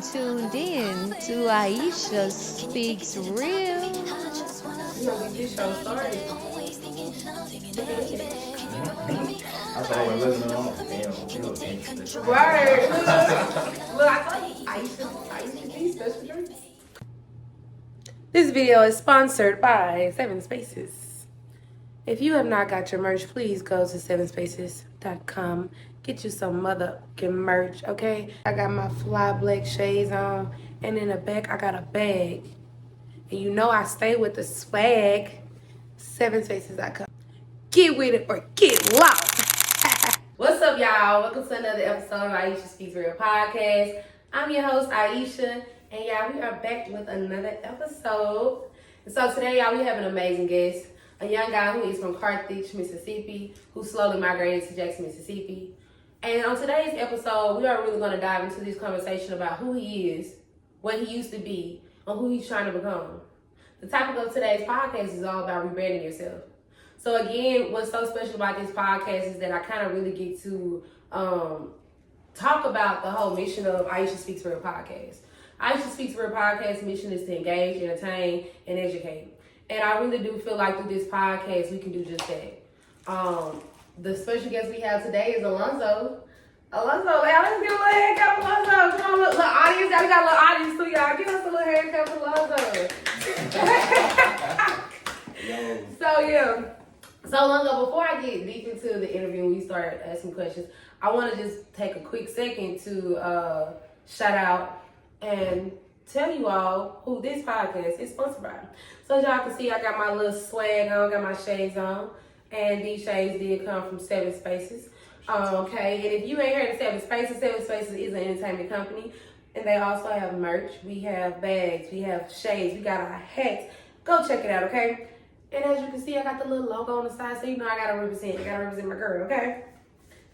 tuned in to Aisha Speaks Real. You gonna get this show started. I thought I was looking on. Damn, it was interesting. Right. Look, I thought Aisha G special drinks. This video is sponsored by 7 Spaces. If you have not got your merch, please go to 7spaces.com. Get you some motherfucking merch, okay? I got my fly black shades on, and in the back I got a bag. And you know I stay with the swag. 7spaces.com. Get with it or get lost. What's up, y'all? Welcome to another episode of Aisha Speaks Real podcast. I'm your host, Aisha, and y'all, we are back with another episode. And so today, y'all, we have an amazing guest, a young guy who is from Carthage, Mississippi, who slowly migrated to Jackson, Mississippi. And on today's episode, we are really going to dive into this conversation about who he is, what he used to be, and who he's trying to become. The topic of today's podcast is all about rebranding yourself. So again, what's so special about this podcast is that I kind of really get to talk about the whole mission of Aisha Speaks Real podcast. Aisha Speaks Real podcast mission is to engage, entertain, and educate. And I really do feel like through this podcast, we can do just that. The special guest we have today is Alonzo. Alonzo, let's give a little haircut for Alonzo. Come on, little audience. We got a little audience too, y'all. Give us a little haircut for Alonzo. So Lonzo, before I get deep into the interview and we start asking questions, I want to just take a quick second to shout out and tell you all who this podcast is sponsored by. So as y'all can see, I got my little swag on, got my shades on, and these shades did come from 7 Spaces. Okay, and if you ain't heard of 7 Spaces, 7 Spaces is an entertainment company, and they also have merch. We have bags, we have shades, we got our hats. Go check it out, okay? And as you can see, I got the little logo on the side, so you know I gotta represent my girl, okay?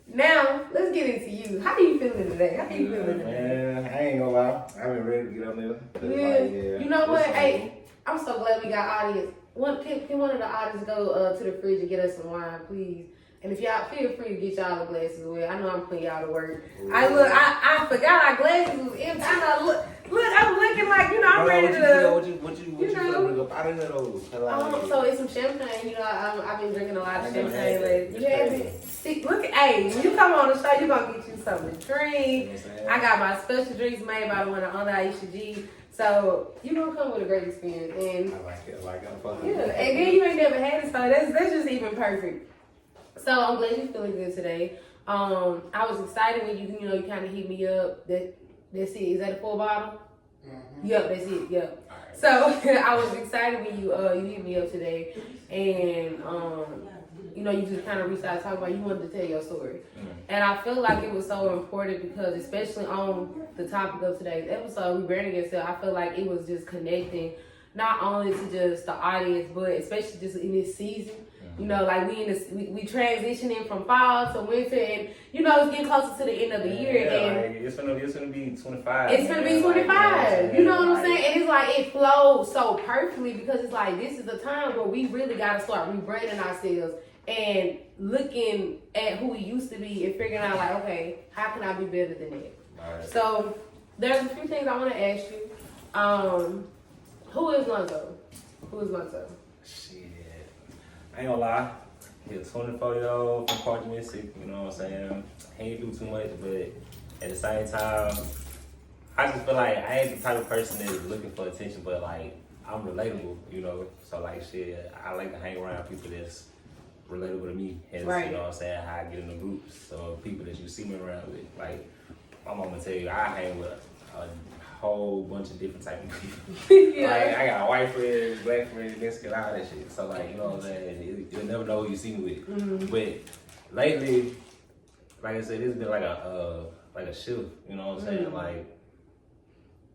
Now, let's get into you. How you feeling today? Man, I ain't gonna lie. I've been ready to get up there. Yeah. You know what? Hey, I'm so glad we got audience. Can one of the audience go to the fridge and get us some wine, please? And if y'all feel free to get y'all the glasses as well. I know I'm putting y'all to work. I forgot our glasses was empty. I'm looking like, I'm ready to. What you bring up out of those? So it's some champagne. I've been drinking a lot of champagne lately. You haven't? Look, hey, when you come on the show, you're gonna get you something to drink. I got my special drinks made by one of the other Aisha G. So you're gonna come with a great experience. And I like it. Yeah, and then you ain't never had it, so that's just even perfect. So I'm glad you're feeling good today. I was excited when you kind of hit me up. That's it. Is that a full bottle? Mm-hmm. Yep, that's it. Yep. Right. So I was excited when you hit me up today, and you just kind of reached out to talk about you wanted to tell your story, and I feel like it was so important because especially on the topic of today's episode, rebranding yourself. I feel like it was just connecting not only to just the audience, but especially just in this season. Like we transitioning from fall to winter, and it's getting closer to the end of the year. And it's gonna be 25. It's gonna be 25. You know what I'm saying? And it's like it flows so perfectly because it's like this is the time where we really gotta start rebranding ourselves and looking at who we used to be and figuring out like, okay, how can I be better than that? Right. So there's a few things I want to ask you. Who is Lonzo? Shit. I ain't gonna lie. He's a 24-year-old from Carthage, Mississippi, you know what I'm saying? He ain't do too much, but at the same time, I just feel like I ain't the type of person that is looking for attention, but like, I'm relatable, So like, shit, I like to hang around people that's relatable to me. Hence, right. You know what I'm saying? How I get in the groups. So people that you see me around with, like, my mama tell you, I hang with a whole bunch of different type of people. Yeah. Like, I got white friends, black friends, Mexican, all that shit. So like, you know what I'm saying? You'll never know who you see me with. Mm-hmm. But lately, like I said, it's been like a shift. You know what I'm saying? Like,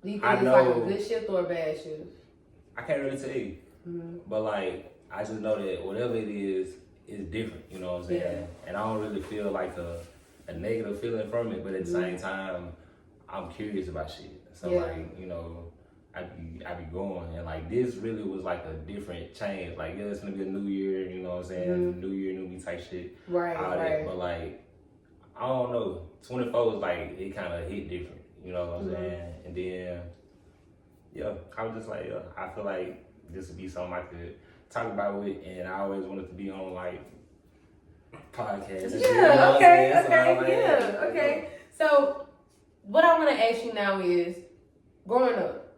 do you think it's like a good shift or a bad shift? I can't really tell you. Mm-hmm. But like, I just know that whatever it is different. You know what I'm saying? Yeah. And I don't really feel like a negative feeling from it, but at the same time, I'm curious about shit. So like, I be going, and like this really was like a different change. Like, yeah, it's gonna be a new year, you know what I'm saying? Mm-hmm. New year, new me type shit. Right. That. But like, I don't know. 24 was like, it kind of hit different. You know what I'm saying? And then, yeah, I was just like, I feel like this would be something I could talk about with, and I always wanted to be on like podcasts. And shit, you know okay. So what I want to ask you now is, growing up,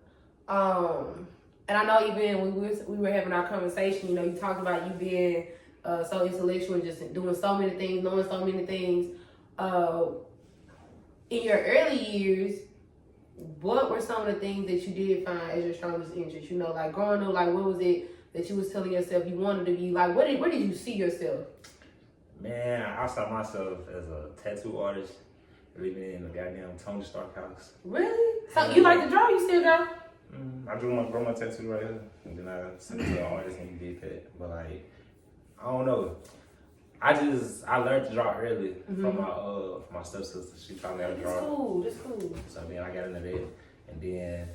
and I know even when we were having our conversation, you know, you talked about you being so intellectual and just doing so many things, knowing so many things. In your early years, what were some of the things that you did find as your strongest interest? You know, like growing up, like what was it that you was telling yourself you wanted to be? Like, where did you see yourself? Man, I saw myself as a tattoo artist living in a goddamn Tony Stark house. Really? So you like to draw? You still draw? I drew my tattoo right here, and then I sent it to an artist and he did that. But like, I don't know. I learned to draw early from my stepsister. She taught me how to draw. That's cool. So then I got into that, and then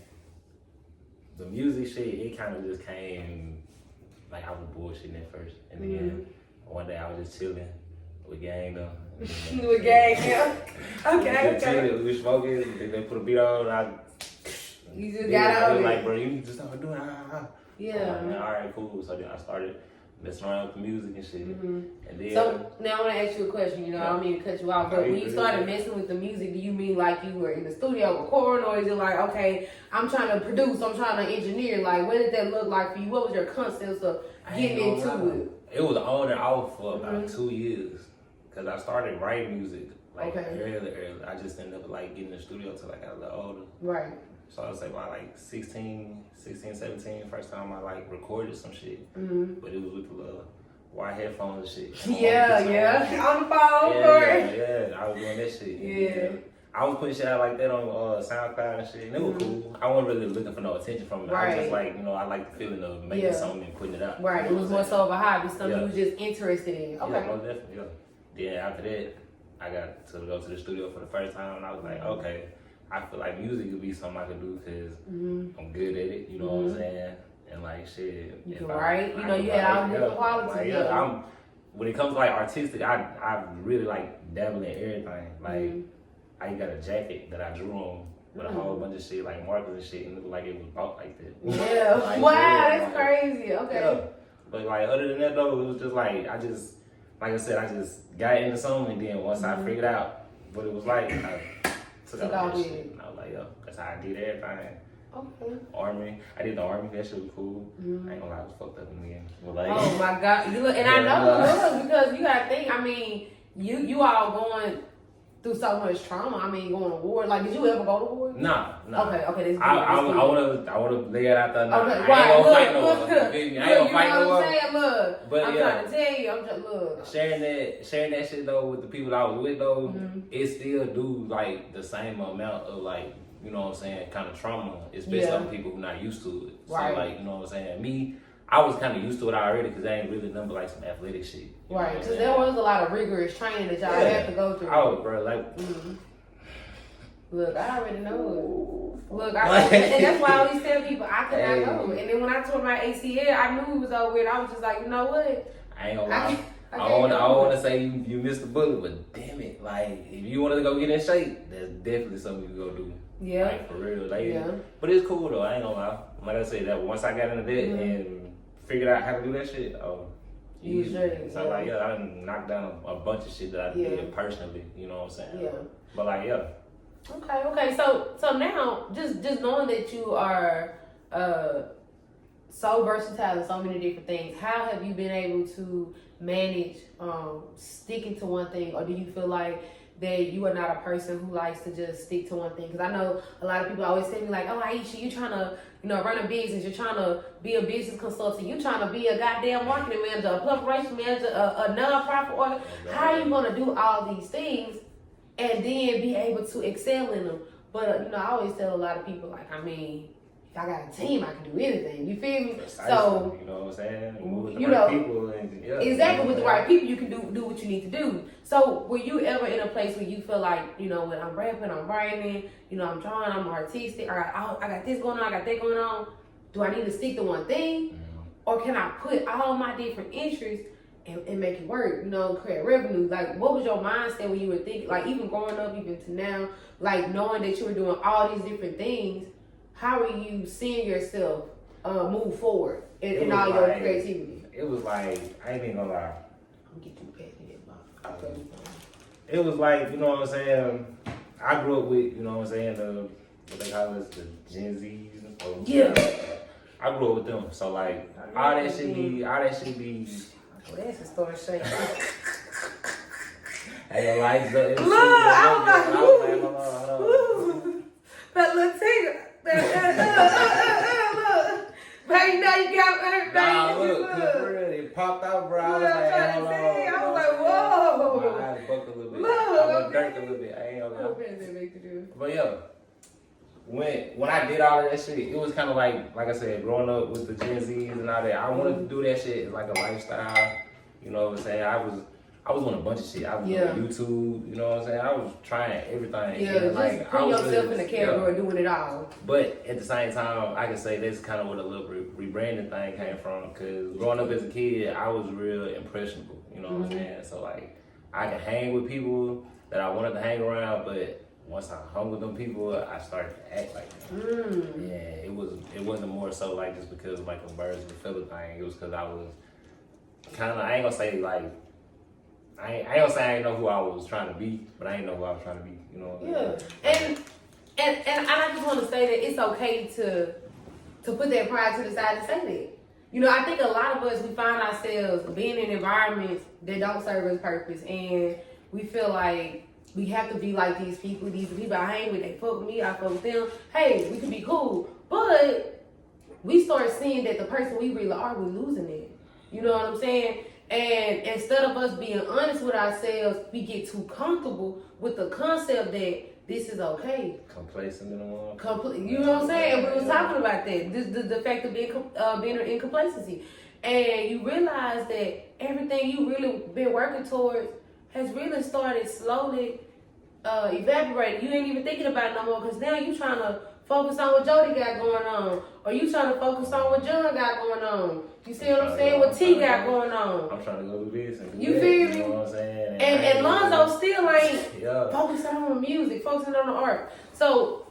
the music shit, it kind of just came like I was bullshitting at first, and then one day I was just chilling with gang though. With gang, yeah. Okay. We were smoking. They put a beat on. You just got out of it. Like, bro, you need to start doing Yeah. Man, all right, cool. So then I started messing around with the music and shit. And then, so now I want to ask you a question. You know, I don't mean to cut you off, but when you started messing with the music, do you mean like you were in the studio recording, or is it like, okay, I'm trying to produce, I'm trying to engineer? Like, what did that look like for you? What was your concept of getting into it? It was on and off for about 2 years because I started writing music like early. I just ended up like getting in the studio till I got a little older. Right. So I was like about like 16, 17, first time I like recorded some shit. But it was with the little white headphones and shit. Yeah. On the phone, Yeah, I was doing that shit. Yeah. I was putting shit out like that on SoundCloud and shit, and it was cool. I wasn't really looking for no attention from it. I was just like, you know, I like the feeling of making something and putting it out. Right, it was more so of a hobby, something you was just interested in. Okay. Yeah, most definitely, Then after that, I got to go to the studio for the first time, and I was like, okay, I feel like music could be something I could do because I'm good at it, you know what I'm saying? And like, shit. You can write, you know, you had all different qualities. Like, when it comes to like artistic, I really like dabbling in everything. Like, I got a jacket that I drew on with a whole bunch of shit, like markers and shit, and it looked like it was bought like that. Yeah. Like, wow, that's crazy. Okay. Yeah. But like, other than that though, it was just like, like I said, I just got into something, and then once I figured out what it was like, I took out that shit. And I was like, yo, that's how I did everything. Okay. Army. I did the army. That shit was cool. I ain't gonna lie, I was fucked up in the end. Like, oh my God. You look, and I know it was because you gotta think, I mean, you all going through so much trauma. I mean, going to war. Like, did you ever go to war? Nah. Okay. This I wanna lay it out there now. Okay, I ain't gonna fight no war. Look, I ain't gonna fight no war. Look, But I'm trying to tell you, I'm just look. Sharing that shit though with the people I was with though, it still do like the same amount of like, you know what I'm saying, kind of trauma, especially on people who not used to it. Right. So like, you know what I'm saying, me, I was kind of used to it already because I ain't really nothing but like some athletic shit. Right, because there was a lot of rigorous training that y'all had to go through. Oh, bro, like. Look, I already know it. Look, and that's why I always tell people I could not go. And then when I tore my ACL, I knew it was over, and I was just like, you know what? I ain't gonna lie. I don't want to say you missed the bullet, but damn it, like if you wanted to go get in shape, that's definitely something you can go do. Yeah. Like for real, like. But it's cool though. I ain't gonna lie. Like I said, that once I got into that and figured out how to do that shit, you straight. So like, I done knocked down a bunch of shit that I did personally. You know what I'm saying? Yeah. But like, Okay. So now, just knowing that you are so versatile in so many different things, how have you been able to manage sticking to one thing, or do you feel like that you are not a person who likes to just stick to one thing? Because I know a lot of people always say me like, oh, Aisha, you trying to, run a business, you're trying to be a business consultant, you're trying to be a goddamn marketing manager, a public relations manager, a non-profit order. How are you going to do all these things and then be able to excel in them? But, I always tell a lot of people, like, I mean, if I got a team, I can do anything. You feel me? Precisely, So, you know what I'm saying? Move with the right people. And, exactly, with the right people, you can do what you need to do. So, were you ever in a place where you feel like, when I'm rapping, I'm writing, I'm drawing, I'm artistic, I got this going on, I got that going on. Do I need to stick to one thing? Or can I put all my different interests and make it work, you know, create revenue. Like, what was your mindset when you were thinking, like, even growing up, even to now, like, knowing that you were doing all these different things, how are you seeing yourself move forward in all your creativity? It was like, I ain't even gonna lie. I'm gonna get you back in that box. It was like, you know what I'm saying? I grew up with, you know what I'm saying, what they call us, the Gen Zs. Or yeah. I grew up with them. So, like, all that shit be. Well, that's a story straight. Hey, like, look, I was like, that little tigger. Look. Baby, now you got her, baby. Nah, look, for real, it popped out, bro. I was like, whoa. My eyes bucked a little bit. Look, I went dark a little bit. I ain't gonna lie. But yeah, when I did all of that shit, it was kind of like I said, growing up with the Gen Zs and all that. I wanted to do that shit like a lifestyle. You know what I'm saying? I was on a bunch of shit. I was on YouTube. You know what I'm saying? I was trying everything. Yeah, just like, put yourself in the category doing it all. But at the same time, I can say that's kind of where the little rebranding thing came from. Because growing up as a kid, I was real impressionable. You know what I'm saying? So like, I could hang with people that I wanted to hang around, but once I hung with them people, I started to act like them. Yeah, it wasn't more so like just because of like a birds of a feather thing. It was because I was kind of, I ain't gonna say like, I ain't gonna say I didn't know who I was trying to be, but I didn't know who I was trying to be. You know. Yeah, and I just want to say that it's okay to put that pride to the side and say that. You know, I think a lot of us, we find ourselves being in environments that don't serve us purpose, and we feel like we have to be like these people. These people I hang with, they fuck with me, I fuck with them. Hey, we can be cool, but we start seeing that the person we really are, we're losing it. You know what I'm saying? And instead of us being honest with ourselves, we get too comfortable with the concept that this is okay. Complacent in the world. You know what I'm saying? And we was talking about that. The fact of being in complacency. And you realize that everything you really been working towards has really started slowly evaporating. You ain't even thinking about it no more because now you trying to focus on what Jody got going on. Or you trying to focus on what John got going on. You see what I'm saying? What T got going on. I'm trying to go do this and do you that. Feel me? You know what I'm saying? And Lonzo still ain't focusing on the music, focusing on the art. So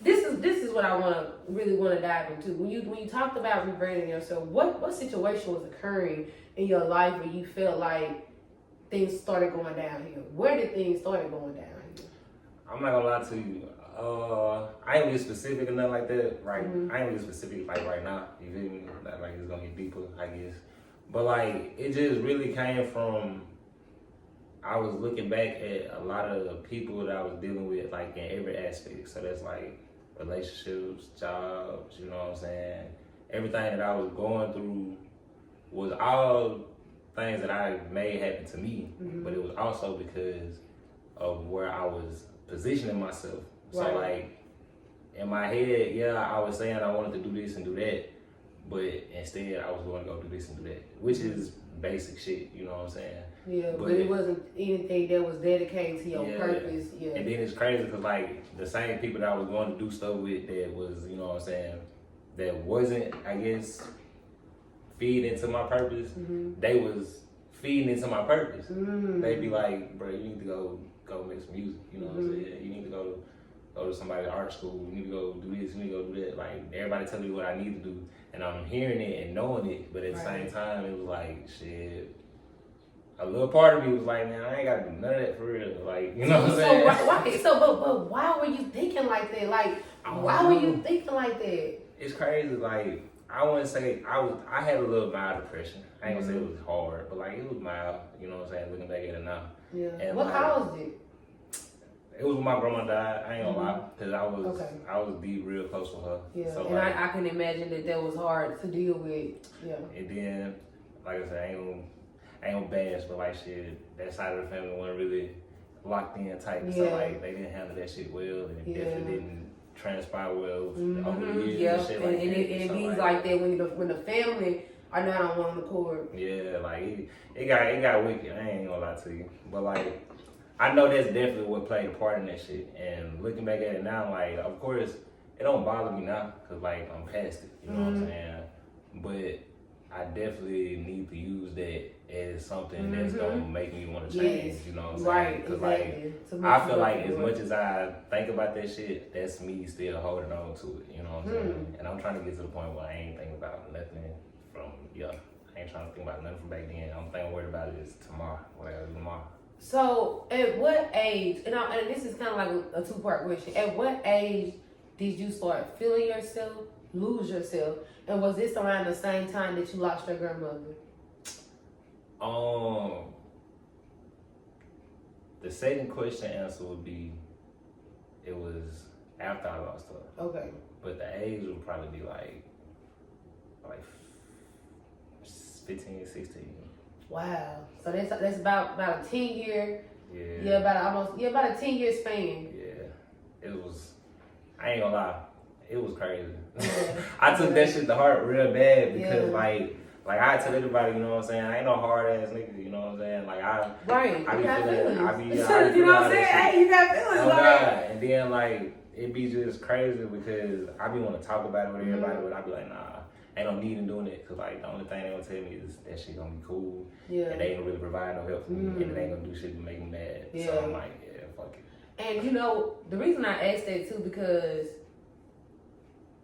this is what I really want to dive into. When you talked about rebranding yourself, what situation was occurring in your life where you felt like things started going downhill? Where did things start going downhill? I'm not gonna lie to you. I ain't really specific or nothing like that. Right? I ain't really specific like right now. You feel me? Like it's gonna get deeper, I guess. But like it just really came from. I was looking back at a lot of the people that I was dealing with, like in every aspect. So that's like relationships, jobs. You know what I'm saying? Everything that I was going through was all things that I made happen to me, but it was also because of where I was positioning myself. Right. So like in my head, I was saying I wanted to do this and do that, but instead I was going to go do this and do that, which is basic shit, you know what I'm saying? Yeah, but it wasn't anything that was dedicated to your purpose. Yeah. And then it's crazy because like the same people that I was going to do stuff with that was, you know what I'm saying, that wasn't, I guess, feeding into my purpose, they was feeding into my purpose. They'd be like, bro, you need to go make some music, you know what I'm saying? You need to go to somebody's art school, you need to go do this, you need to go do that. Like, everybody telling me what I need to do, and I'm hearing it and knowing it, but at the same time, it was like, shit, a little part of me was like, man, I ain't got to do none of that for real. Like, you know what I'm saying? But why were you thinking like that? Like, why were you thinking like that? It's crazy, like, I wouldn't say, I had a little mild depression. I ain't gonna say it was hard, but like, it was mild, you know what I'm saying, looking back at it now. Yeah. And what caused it? It was when my grandma died. I ain't gonna lie, because I was deep, real close with her. Yeah, so, and like, I can imagine that was hard to deal with. Yeah. And then, like I said, I ain't gonna bash, but like shit, that side of the family wasn't really locked in tight. So like they didn't handle that shit well, and it definitely didn't transpire well over the years and shit like that. And it be like that when the family are not on one accord. Yeah, like it got wicked. I ain't gonna lie to you, but like. I know that's definitely what played a part in that shit. And looking back at it now, like, of course, it don't bother me now because, like, I'm past it. You know what I'm saying? But I definitely need to use that as something that's gonna make me want to change. You know what I'm saying? Right, Because exactly. I feel like as much as I think about that shit, that's me still holding on to it. You know what I'm saying? And I'm trying to get to the point where I ain't thinking about nothing from I ain't trying to think about nothing from back then. I'm thinking worried about it is tomorrow. What I gotta do tomorrow. So, at what age? And this is kind of like a two-part question. At what age did you start feeling yourself, lose yourself, and was this around the same time that you lost your grandmother? The second question answer would be, it was after I lost her. Okay. But the age would probably be like 15, 16. Wow. So that's about a 10-year. Yeah. About a 10-year span. Yeah. It was. I ain't gonna lie. It was crazy. Yeah. I took that shit to heart real bad because like I tell everybody, you know what I'm saying? I ain't no hard ass nigga, you know what I'm saying? Like I be feeling, you know what I'm saying? Hey, you got feelings, oh, God. And then like it be just crazy because I be want to talk about it with everybody, but I be like, nah, ain't no need in doing it because like the only thing they gonna tell me is that shit gonna be cool. Yeah. And they ain't gonna really provide no help for me, and they ain't gonna do shit to make me mad. Yeah. So I'm like, yeah, fuck it. And you know the reason I asked that too because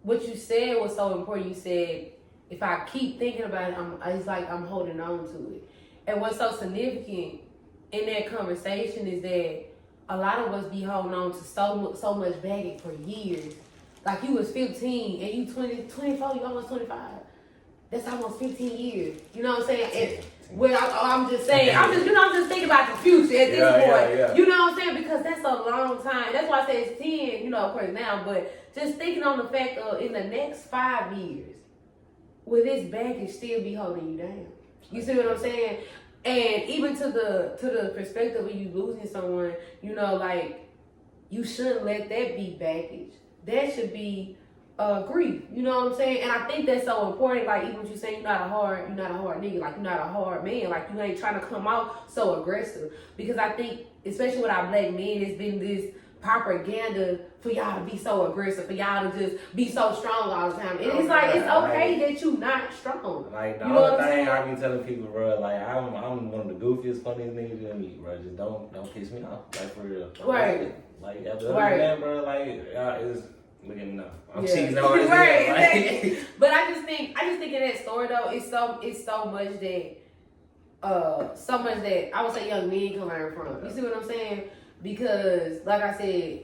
what you said was so important. You said, if I keep thinking about it, it's like I'm holding on to it. And what's so significant in that conversation is that a lot of us be holding on to so much baggage for years. Like you was 15 and you 24, you almost 25. That's almost 15 years. You know what I'm saying? I'm just saying, I'm just thinking about the future at this point. Yeah. You know what I'm saying? Because that's a long time. That's why I say it's 10, of course now, but just thinking on the fact of in the next 5 years, will this baggage still be holding you down? You see what I'm saying? And even to the perspective of you losing someone, like you shouldn't let that be baggage. That should be grief. You know what I'm saying? And I think that's so important. Like even what you saying, you're not a hard nigga. Like you're not a hard man. Like you ain't trying to come out so aggressive. Because I think, especially with our black men, it's been this propaganda for y'all to be so aggressive, for y'all to just be so strong all the time. And it's like, it's okay that you not strong. Like, the only thing I be telling people, bro, like, I'm one of the goofiest, funniest niggas you ever meet, bro. Just don't piss me off. Like, for real. Right. Like, after that, bro, like, it's, look at me now. I'm cheating on this. Right, exactly. But I just think in that story, though, it's so much that I would say young men can learn from. You see what I'm saying? Because, like I said,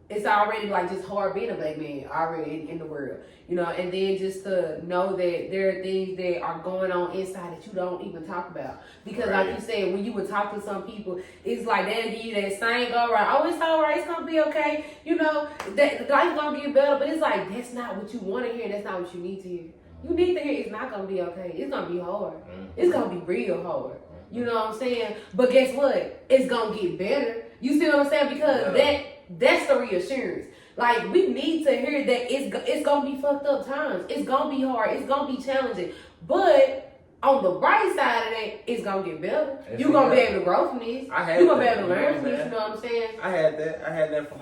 it's already like just hard being a black man already in the world, and then just to know that there are things that are going on inside that you don't even talk about. Because like you said, when you would talk to some people, it's like they'll give you that same all right, oh, it's all right, it's gonna be okay, that life's gonna get better, but it's like that's not what you want to hear, that's not what you need to hear. You need to hear it's not gonna be okay, it's gonna be hard, it's gonna be real hard. You know what I'm saying? But guess what? It's gonna get better. You see what I'm saying? Because that's the reassurance. Like we need to hear that it's gonna be fucked up times. It's gonna be hard. It's gonna be challenging. But on the bright side of that, it's gonna get better. You're gonna be able to grow from this. You're gonna be able to learn from this. You know what I'm saying? I had that from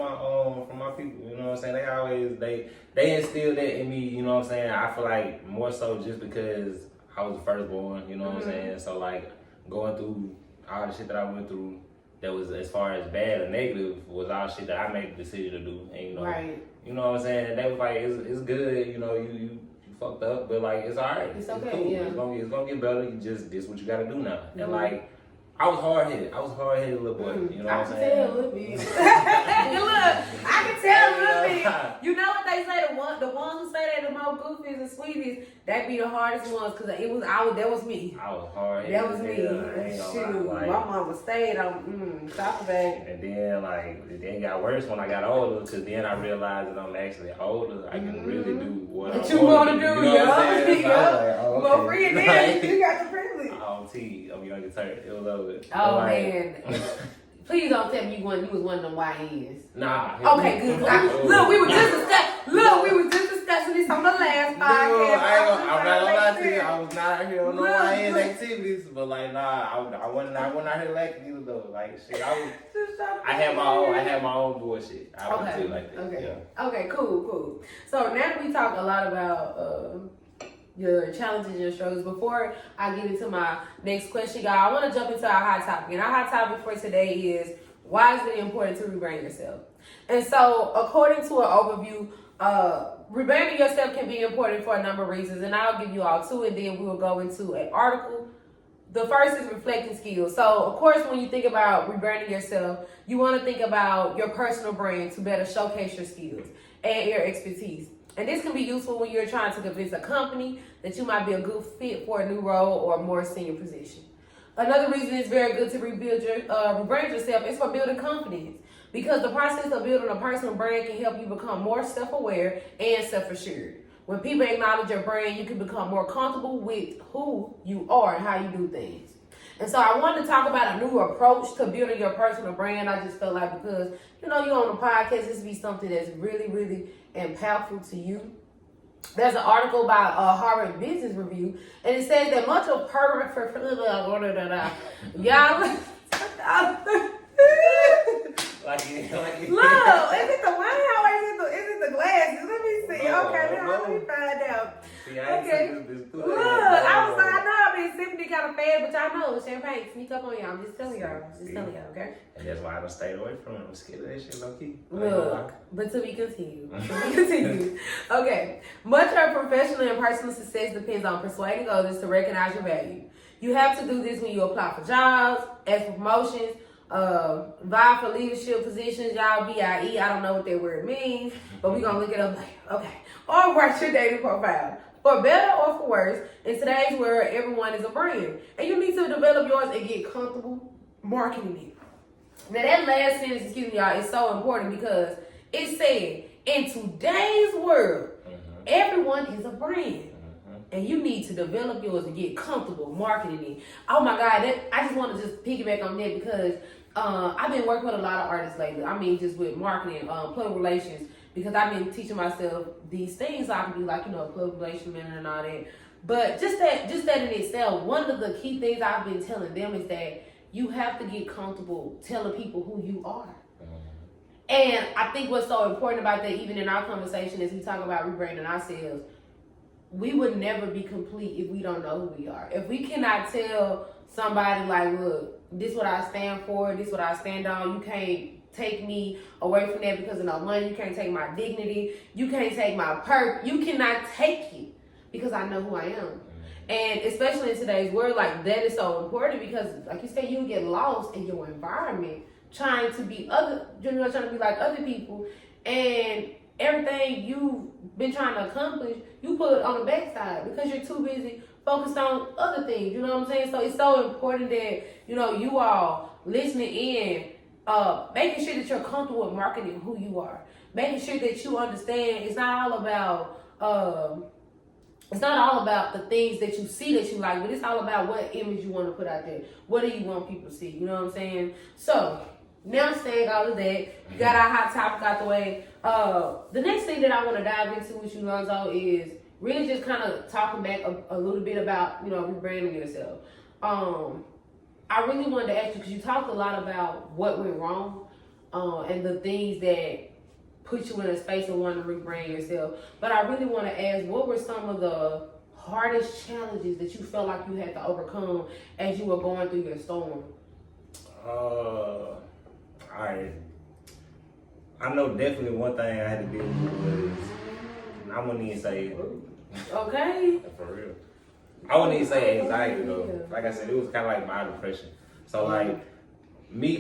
my people. You know what I'm saying? They always they instilled that in me. You know what I'm saying? I feel like more so just because I was the firstborn. You know what I'm saying? So like going through all the shit that I went through, that was as far as bad or negative, was all shit that I made the decision to do. And you know what I'm saying? And they was like, it's good, you fucked up, but like it's alright. It's okay. It's cool. Yeah. It's gonna get better. This what you gotta do now. And like I was hard headed. Little boy. You know what I'm saying? I can tell a little bit. Look, I can tell a little bit. You know what they say? The ones who say that the most goofiest and sweetest, that be the hardest ones, because that was me. I was hard headed. That was me. Shoot, like, my mama stayed on talk about it. And then like it got worse when I got older, because then I realized that I'm actually older. I can really do what you want to do. You know what I'm saying? Well, free and then you got the privilege. I'm young and tired. It was over. Oh man. Please don't tell me you was one of them YNs. Nah. Okay, good. Look, we were just discussing this on the last podcast. I'm not gonna lie to you. I was not out here on no YN activities, but like I wasn't out here lacking either though. Like shit, I had my own bullshit. I would do like that. Okay. Yeah. Okay, cool. So now that we talk a lot about your challenges and your struggles. Before I get into my next question, y'all, I want to jump into our hot topic. And our hot topic for today is, why is it important to rebrand yourself? And so, according to an overview, rebranding yourself can be important for a number of reasons. And I'll give you all two, and then we will go into an article. The first is reflecting skills. So, of course, when you think about rebranding yourself, you want to think about your personal brand to better showcase your skills and your expertise. And this can be useful when you're trying to convince a company that you might be a good fit for a new role or a more senior position. Another reason it's very good to rebrand yourself is for building confidence, because the process of building a personal brand can help you become more self-aware and self-assured. When people acknowledge your brand, you can become more comfortable with who you are and how you do things. And so I wanted to talk about a new approach to building your personal brand. I just felt like, because, you're on the podcast, this would be something that's really, really impactful to you. There's an article by Harvard Business Review, and it says that much of y'all. Like it. Look, is it the wine or is it the glasses? Let me see. Okay, let me find out. See, I ain't this Look, I know I've been sipping it kind of fast, but y'all know champagne sneak up on y'all. I'm just telling y'all. Okay? And that's why I don't stay away from it. I'm scared of that shit low key. Look, but to be continued. Okay. Much of professional and personal success depends on persuading others to recognize your value. You have to do this when you apply for jobs, ask for promotions, vie for leadership positions, y'all, VIE. I don't know what that word means, but we're going to look it up later. Okay. Or write your dating profile. For better or for worse, in today's world, everyone is a brand. And you need to develop yours and get comfortable marketing it. Now, that last sentence, y'all, is so important, because it said, in today's world, everyone is a brand. And you need to develop yours and get comfortable marketing it. Oh my God, I just want to just piggyback on that, because I've been working with a lot of artists lately. I mean, just with marketing, public relations, because I've been teaching myself these things so I can be like, public relations manager and all that. But just that in itself, one of the key things I've been telling them is that you have to get comfortable telling people who you are. And I think what's so important about that, even in our conversation as we talk about rebranding ourselves, we would never be complete if we don't know who we are. If we cannot tell somebody, like, look, this is what I stand for, this is what I stand on, you can't take me away from that because of no money, you can't take my dignity, you can't take my purpose, you cannot take it because I know who I am. And especially in today's world, like, that is so important, because, like you said, you get lost in your environment trying to be trying to be like other people, and everything you've been trying to accomplish, you put it on the backside because you're too busy focused on other things. You know what I'm saying? So it's so important that, you all listening in, making sure that you're comfortable with marketing who you are, making sure that you understand it's not all about the things that you see that you like, but it's all about what image you want to put out there. What do you want people to see? You know what I'm saying? So now saying all of that, you got our hot topic out the way. The next thing that I want to dive into with you, Lonzo, is really just kind of talking back a little bit about, rebranding yourself. I really wanted to ask you, because you talked a lot about what went wrong, and the things that put you in a space of wanting to rebrand yourself. But I really want to ask, what were some of the hardest challenges that you felt like you had to overcome as you were going through your storm? I know definitely one thing I had to deal with was, I wouldn't even say, okay, for real, I wouldn't even say anxiety though. Like I said, it was kind of like my depression. So like,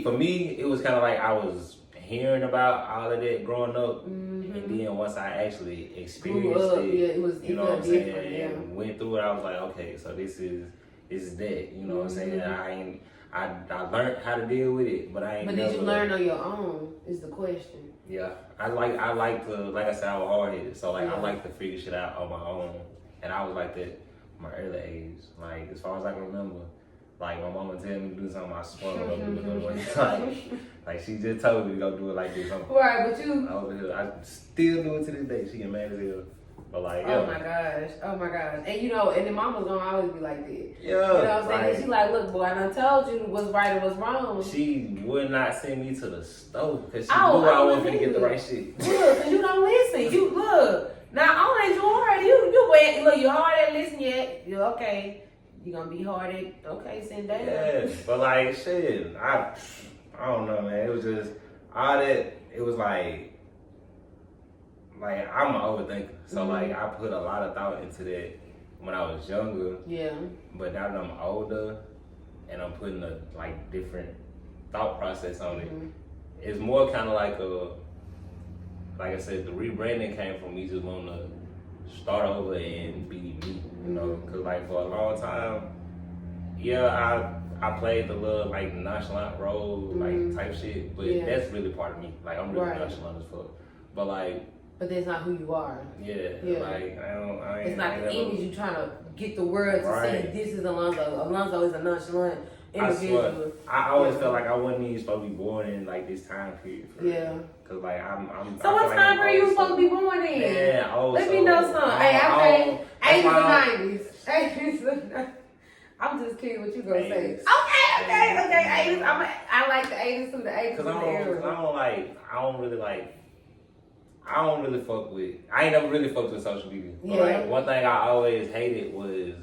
for me, it was kind of like I was hearing about all of that growing up, and then once I actually experienced it, you know what I'm saying, and went through it, I was like, okay, so this is that, you know what I'm saying. I learned how to deal with it, but I ain't. But did you learn on your own? Is the question. Yeah, I like to, like I said, I was hard headed, so like I like to figure shit out on my own, and I was like that in my early age. Like, as far as I can remember, like my mama tell me to do something, I swear to God, like she just told me to go do it like this. Right, but you over here, I still do it to this day. She get mad as hell. But like, oh my gosh. And and then mama's gonna always be like that. Yeah. You know what I'm saying? Like, she like, look, boy, I done told you what's right and what's wrong. She would not send me to the stove because she knew I wasn't gonna get the right shit. Look, because you don't listen. You look. Now, only you hard. You hard at listening okay, you gonna be hard at, okay, send down. Yeah, but like shit, I don't know, man. It was just all that. It was like I'm an overthinker, so like I put a lot of thought into that when I was younger. Yeah. But now that I'm older and I'm putting a like different thought process on it, it's more kind of like I said, the rebranding came from me just wanting to start over and be me, you know, because like for a long time, yeah, I played the little like nonchalant role, like type shit, but that's really part of me. Like I'm really nonchalant as fuck, but like. But that's not who you are. Yeah. Like I ain't. It's not the image you trying to get the world to see. This is Alonzo. Alonzo is a nonchalant individual. I always felt like I wasn't even supposed to be born in like this time period. Cause like I'm. So what time period you supposed to be born in? Yeah. Let me know something. Hey, I played 80s and 90s. 80s and 90s. I'm just curious what you gonna say. Okay. 80s. I like the 80s too. The 80s. Cause I don't really fuck with. I ain't never really fucked with social media. But like one thing I always hated was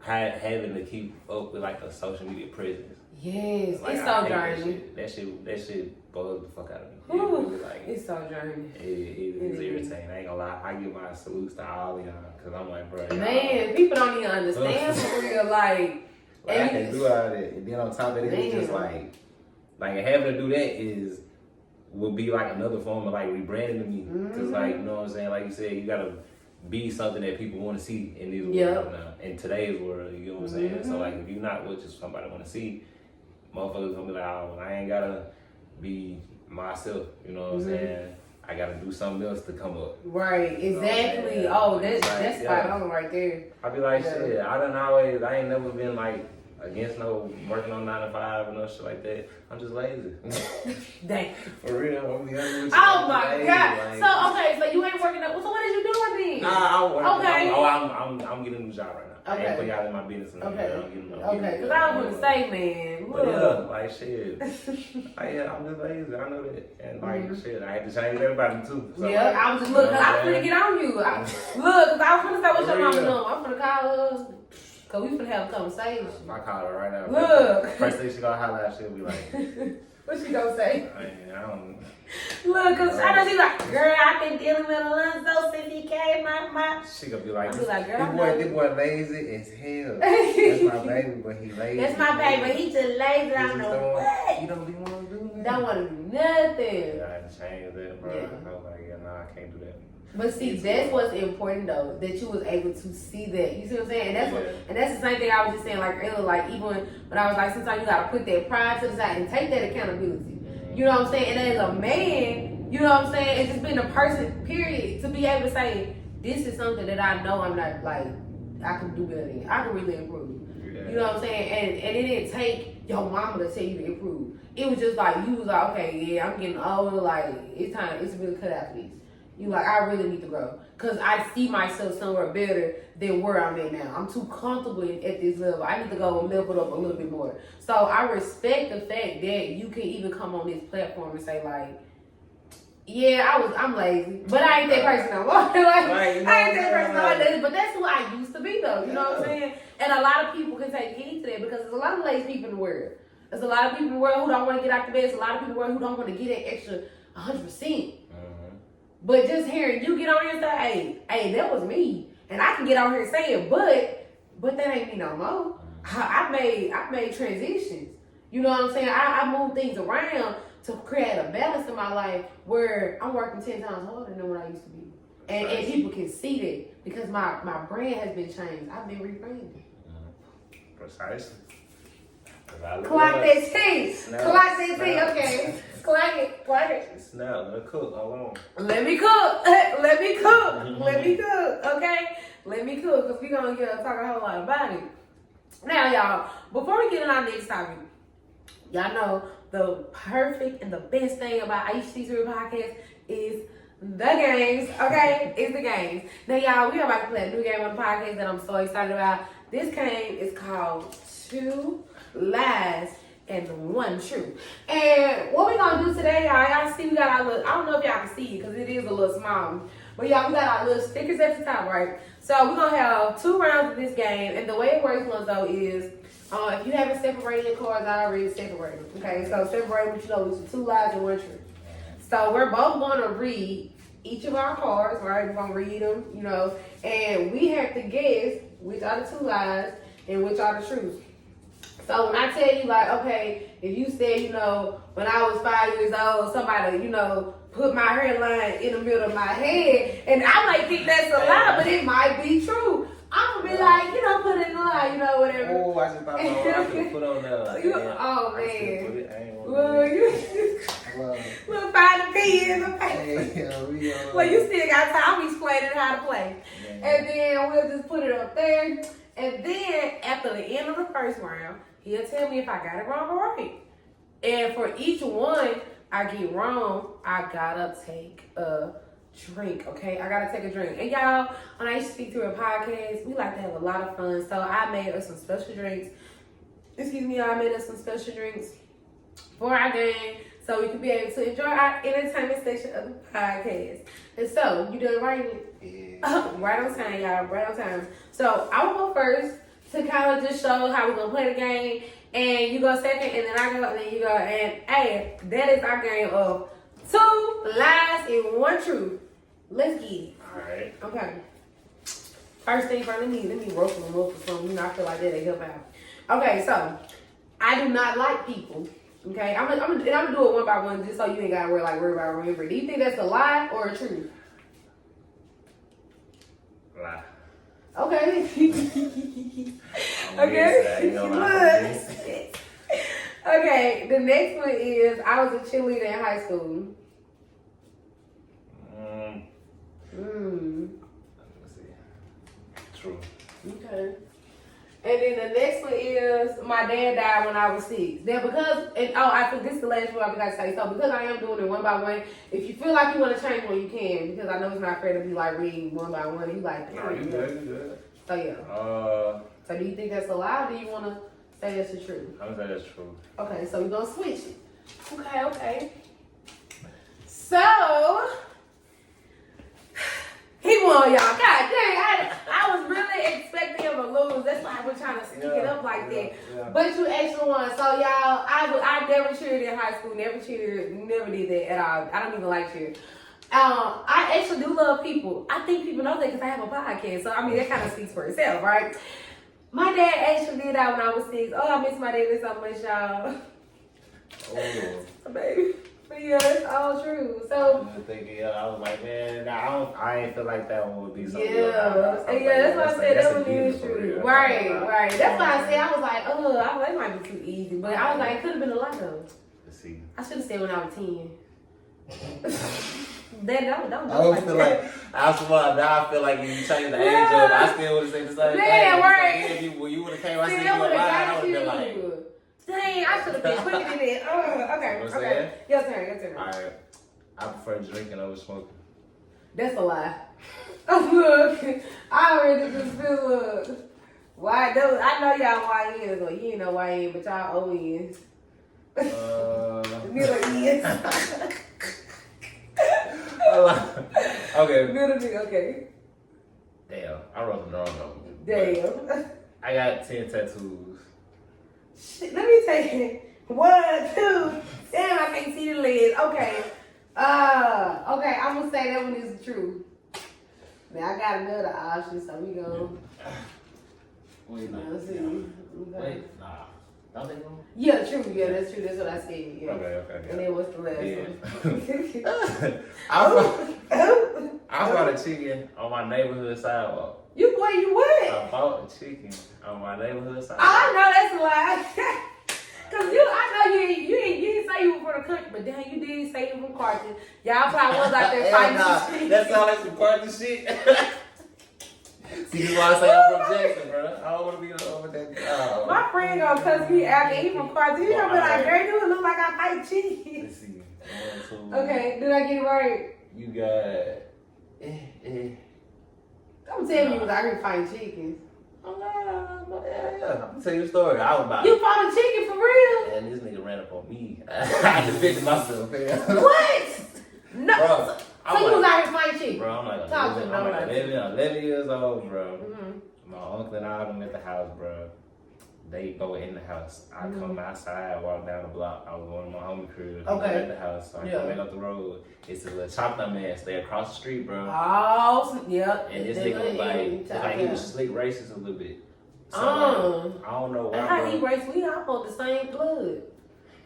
having to keep up with like a social media presence. Yes, like, it's so draining. That shit bothers the fuck out of me. Ooh, it's so draining. It is irritating. I ain't gonna lie. I give my salutes to all y'all because I'm like, bro. Man, people don't even understand for real. Like I can do all that, and then on top of it, it's just like having to do that would be like another form of like rebranding to me. Cause like, you know what I'm saying? Like you said, you gotta be something that people want to see in this world now. In today's world, you know what I'm saying? So like, if you're not what just somebody want to see, motherfuckers gonna be like, oh, well, I ain't gotta be myself. You know what I'm saying? I gotta do something else to come up. Right, exactly. You know that's spot on right there. I be like, shit, I ain't never been like against no working on 9 to 5 and no shit like that. I'm just lazy. Dang. For real, I'm be honest with you. Oh my god. So you ain't working up. So what is you doing then? I'm working. Okay. I'm getting a new job right now. I ain't put y'all in my business. Because I was gonna say, man. But yeah, like shit. I'm just lazy. I know that. And like shit, I had to change everybody too. So, yeah, I was just looking. I was finna get on you. Look, because I was finna say what's your mama doing. I'm finna call her. Cause we finna have a conversation. I call her right now. Look. First thing she gonna holler at, she'll be like, what she gonna say? I don't. Look, cause I know she's like, girl, I've been dealing with Alonzo since he came my. She gonna be like, girl, this boy lazy as hell. That's my baby, but he lazy. That's my baby, but he just lazy. I don't know what. You don't be want to do nothing. Don't want to do nothing. Yeah, I had to change that, bro. I was like, I can't do that. But see, that's what's important though, that you was able to see that. You see what I'm saying? And that's the same thing I was just saying like earlier, like even when I was like, sometimes you gotta put that pride to the side and take that accountability. You know what I'm saying? And as a man, you know what I'm saying, it's just been a person, period, to be able to say, this is something that I know I'm not like, I can do better than. I can really improve. You know what I'm saying? And it didn't take your mama to tell you to improve. It was just like you was like, okay, yeah, I'm getting older, like it's really cut out for this. You like, I really need to grow. Because I see myself somewhere better than where I'm at now. I'm too comfortable at this level. I need to go and level up a little bit more. So I respect the fact that you can even come on this platform and say like, yeah, I'm lazy. But I ain't that person no more. I ain't that person no more. But that's who I used to be though. You know what I'm saying? And a lot of people can take heed to that because there's a lot of lazy people in the world. There's a lot of people in the world who don't want to get out the bed. There's a lot of people in the world who don't want to get that extra 100%. But just hearing you get on here and say, hey, that was me. And I can get on here and say it, but that ain't me no more. I made transitions. You know what I'm saying? I moved things around to create a balance in my life where I'm working 10 times harder than what I used to be. And people can see that because my brand has been changed. I've been rebranded. Precisely. Clock that T. Clock that T, okay. Clock it. Snap, let me cook. Hold on. Let me cook. Let me cook, okay? Let me cook, because we're going to talk a whole lot about it. Now, y'all, before we get in our next topic, y'all know the perfect and the best thing about HT3 Podcast is the games, okay? It's the games. Now, y'all, we are about to play a new game on the podcast that I'm so excited about. This game is called 2 Lies and 1 True. And what we're going to do today, y'all see we got our little, I don't know if y'all can see it because it is a little small, But yeah, we got our little stickers at the top, right? So we're gonna have 2 rounds of this game, and the way it works, Lonzo, is if you haven't separated your cards, I already separated. Okay, so separate what you know is 2 lies and 1 truth. So we're both gonna read each of our cards, right? We're gonna read them, you know, and we have to guess which are the 2 lies and which are the truths. So when I tell you, like, okay, if you say, you know, when I was 5 years old, somebody, you know, put my hairline in the middle of my head, and I might think that's a lie, but it might be true. I'm gonna be like, you know, put it in the lie, you know, whatever. Oh, I just thought I could put on the. Oh, man. Well, you we'll find the pen. Well, you still got time explaining how to play. And then we'll just put it up there. And then after the end of the first round, he'll tell me if I got it wrong or right. And for each one I get wrong, I gotta take a drink, okay? I gotta take a drink. And y'all, when I used to speak through a podcast, we like to have a lot of fun. So I made us some special drinks. I made us some special drinks for our game, so we can be able to enjoy our entertainment section of the podcast. And so, you done writing it? Yeah. Right on time, y'all. Right on time. So I will go first to kind of just show how we're gonna play the game. And you go second, and then I go, and then you go. And hey, that is our game of 2 lies and 1 truth. Let's get it. Alright. Okay. First thing first, let me roast them up for something. You know, I feel like that they help out. Okay, so I do not like people. Okay, I'm gonna do it one by one just so you ain't gotta worry about remembering. Do you think that's a lie or a truth? Lie. Okay. Okay. Okay, the next one is I was a cheerleader in high school. Let's see. True. Okay. And then the next one is my dad died when I was 6. Then I think this is the last one I forgot to say. So because I am doing it one by one, if you feel like you want to change one, you can. Because I know it's not fair to be like reading one by one. You like, No, you good. So yeah. So do you think that's a lie, or do you want to say that's the truth? I'm gonna say that's true. Okay, so we're gonna switch it. Okay. So he won, y'all. God dang, I was really expecting him to lose. That's why I was trying to sneak it up like that. Yeah. But you actually won. So y'all, I never cheered in high school. Never did that at all. I don't even like cheer. I actually do love people. I think people know that because I have a podcast. So I mean, that kind of speaks for itself, right? My dad actually did that when I was 6. Oh, I miss my dad so much, y'all. Oh, baby. But yeah, it's all true. So I'm thinking, I was like, man, I ain't feel like that one would be so good. Yeah, that's why I said that one is true. Right. That's why I said I was like, that might be too easy. But I was like, it could have been a lot though. Let's see. I should have said when I was 10. Don't I feel like I swear now I feel like if you change the age up, I still would have said the same thing. Yeah, right. You would have came, I said you would have lied, I would have been like, dang, I should have been quicker than that. Okay. Your turn. Alright. I prefer drinking over smoking. That's a lie. Look, I already just feel why those. I know y'all YNs, or you ain't know YN, but y'all ONs. Middle E's. Okay. Middle, okay. Damn, I wrote them wrong though. Damn. I got 10 tattoos. Shit, let me take it. 1, 2. Damn, I can't see the legs. Okay. Okay, I'm gonna say that one is true. Now I got another option, so we go. Wait, no. Let's see. Okay. Wait, nah. Don't they know? Yeah, true. Yeah, that's true. That's what I said. Yeah. Okay. And then what's the last one? I bought a chicken on my neighborhood sidewalk. You what? I bought a chicken on my neighborhood sidewalk. I know that's a lie. Cause I know you didn't say you were from the country, but damn, you did say you were from Carthage. Y'all probably was out there fighting shit. That's all that's some Carthage shit. See, this is why I say I'm from Jackson, bro. I don't want to be over that. My friend gonna cuss me out, and he from Carthage. You gonna be like, girl, do it look like I fight chicken? Let's see. 1, 2. Okay, did I get it right? You got. Don't tell me you was out here fighting chickens. Oh, no, yeah. I'm gonna tell you a story. I was about. You fought a chicken for real? And this nigga ran up on me. I defended myself, man. What? No. Bro, So you was out here flying chicken? Bro, I'm like, Talk to 11, me, I'm like don't 11 years old, bro. Mm-hmm. My uncle and all them at the house, bro. They go in the house. I come outside, walk down the block. I was going to my homie crib. Okay. At the house. So I come back up the road. It's a little chocolate man stay across the street, bro. Oh, yeah. And this nigga was like he was slick racist a little bit. So like, I don't know why. How he racist? We all the same blood.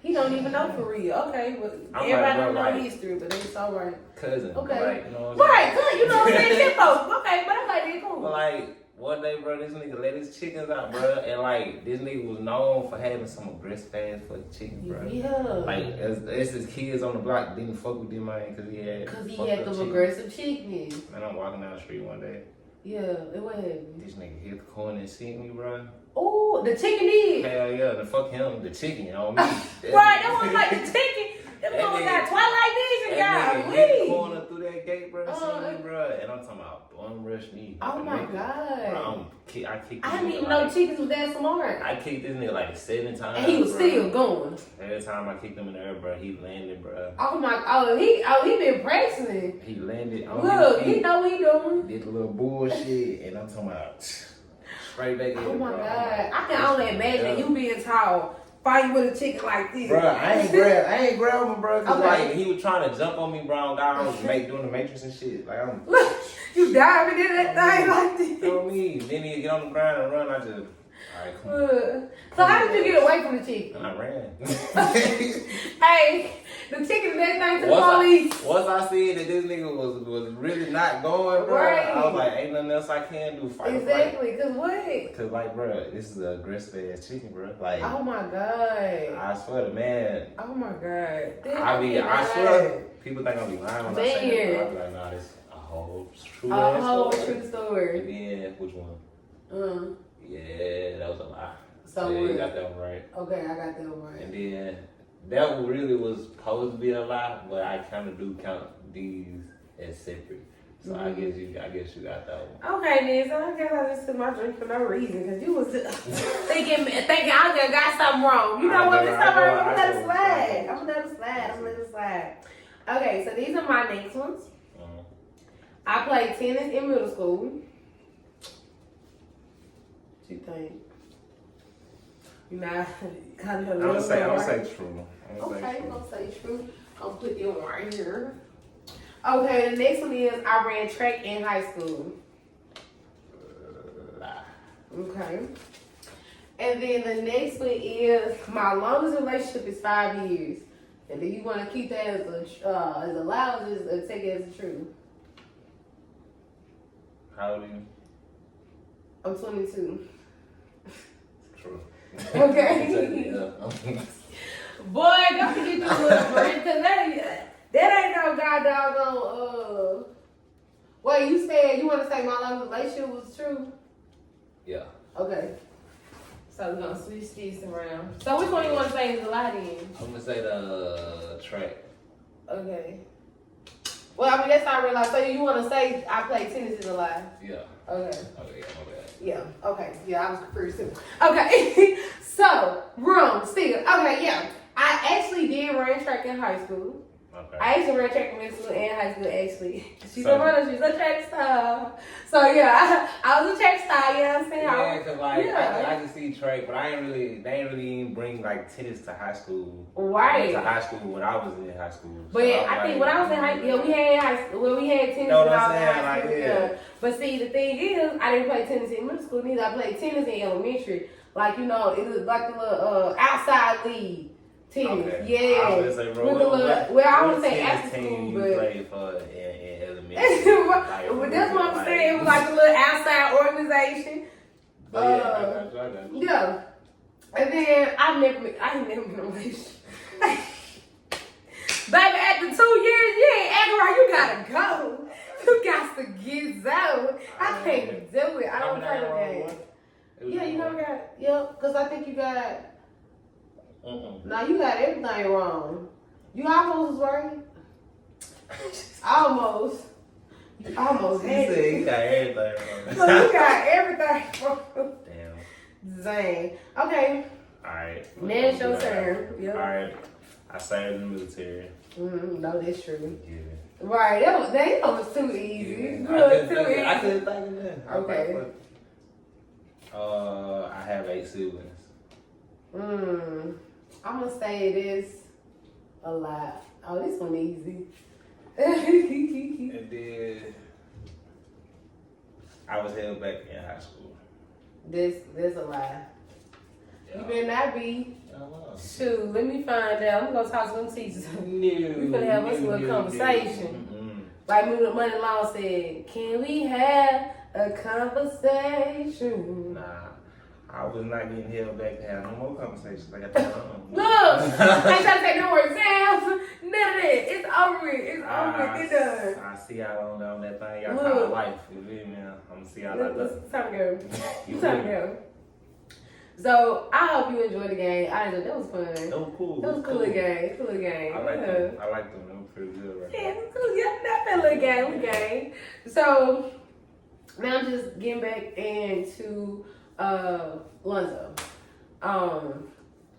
He don't even know for real. Okay, but I'm everybody like, don't know like, history, but it's all right. Cousin. Okay. Like, you know what I'm Right, good. You know what I'm saying? Shit, folks. Okay, but I'm like, it's cool. But like, one day, bro, this nigga let his chickens out, bro, and like, this nigga was known for having some aggressive ass fucking chickens, bro. Yeah. Like, as his kids on the block didn't fuck with them, man, because he had them aggressive chickens. And I'm walking down the street one day. Yeah, it was heavy. This nigga hit the corner and seen me, bro. Oh, the chicken did. Hell yeah, the fuck him, the chicken, you know me. Right, that was like the chicken. Them boys got Twilight Vision, That y'all. nigga hit the corner through that gate, bro, seen me, bro. And I'm talking about bum rush me. Oh my God. Bro, I kicked I didn't even know chickens was that smart. I kicked this nigga like 7 times. And he was bro. still going. Every time I kicked him in the air, bro, he landed, bro. He been practicing. He landed on Look, his feet, he know what he doing. did a little bullshit, and I'm talking about straight back in. Oh my bro. God. I can only imagine you being tall, fighting with a chicken like this. Bro, I ain't grab him, bro. Cause Okay. like he was trying to jump on me, bro. I was doing the Matrix and shit. Like I'm, Look, you diving in that thing like this. you know what I mean? Then he get on the ground and run. I just, alright, come on. So how did you get away from the chicken? And I ran. Hey, the chicken next thing to the police. Once I see that this nigga was really not going, bro, Right. I was like, ain't nothing else I can do. Fight. Exactly, cause what? Cause like, bro, this is an aggressive ass chicken, bro. Like, Oh my God. I swear to man, Oh my God. I swear, people think I'm be lying when I say that, bro. I Man. be like, nah, this a whole true A ass whole story. true story. And then, which one? Mm. Yeah, that was a lie. So yeah, you what? got that one right. Okay, I got that one right. And then, that one really was supposed to be a lie, but I kind of do count these as separate. So I guess you got that one. Okay, then, so I guess I just took my drink for no reason, because you was thinking I just got something wrong. You know what? It's all right. I'm gonna let it slide. Okay, so these are my next ones. I played tennis in middle school. What you think? You know, kind of. I'm gonna say true. Okay, I'm gonna say true. I'll put them right here. Okay, the next one is I ran track in high school. Okay. And then the next one is my longest relationship is 5 years. And do you want to keep that as a lie or just take it as a truth? How old are you? I'm 22. True. Okay. Boy, don't forget your little friend, because that ain't no goddamn Wait, you said you want to say my longest relationship was true? Yeah. Okay. So we're gonna switch these around. So which one you want to say is a lie then? I'm gonna say the track. Okay. Well, I mean that's how I realized. So you want to say I play tennis is a lie? Yeah. Okay. Okay, yeah, my bad. Yeah. Okay. Yeah, I was pretty simple. Okay. So wrong. Still. Okay. Yeah. I actually did run track in high school. Okay. I actually ran track in middle school and high school, actually. She's So- a runner, she's a track star. So, yeah, I was a track star, you know what I'm saying? Yeah, cause like Yeah. I can see track, but they ain't really even bring like tennis to high school. Right. To high school when I was in high school. But So I think when I was in high school, we had high school, well, we had tennis Know when what I I'm was in saying? high school. Like, yeah. But see, the thing is, I didn't play tennis in middle school neither. I played tennis in elementary. Like, you know, it was like the little outside league. Tennis, Okay. yeah. I was gonna say, bro, With the little, well, I wouldn't say tennis after team school, you but played for in elementary. but that's what I'm saying. It was like a little outside organization. But yeah, I got you. Yeah. And then I never been in a relationship. Baby, after 2 years, you ain't acting right. You gotta go. You got to get out. I can't do it. I don't play the game. Yeah, you never got. Yeah, because I think you got. No, you got everything wrong. You almost was right. Almost. You almost He had said it. he got everything So wrong. you got everything wrong. Damn. Dang. Okay. Alright. Now it's your turn. Yep. Alright. I served in the military. No, that's true. Yeah. Right, that was too easy. Yeah, Good, too I easy. couldn't think of that. Okay. I have 8 siblings. I'm gonna say it is a lot. Oh, this one easy. And then I was held back in high school. This a lie. Yeah. You better not be. I was. Shoot, let me find out. I'm gonna talk to them teachers. No, We finna have us a little conversation. Like Money Law said, can we have a conversation? Nah, I was not getting held back to have no more conversations. I got to Look, I ain't trying to take no more exams. None of that. It's over with. It's over with. It done. I see y'all on that thing. Y'all Look. call life. You feel me? I'm gonna see y'all like that. It's time to go. You It's time to feel me? go. So I hope you enjoyed the game. I enjoyed. That was fun. That was cool. That was a cool game. Cool game. I like Yeah. them. I like them. They were pretty good right Yeah, now. it was cool. Yeah, that little game. So now I'm just getting back into Lonzo.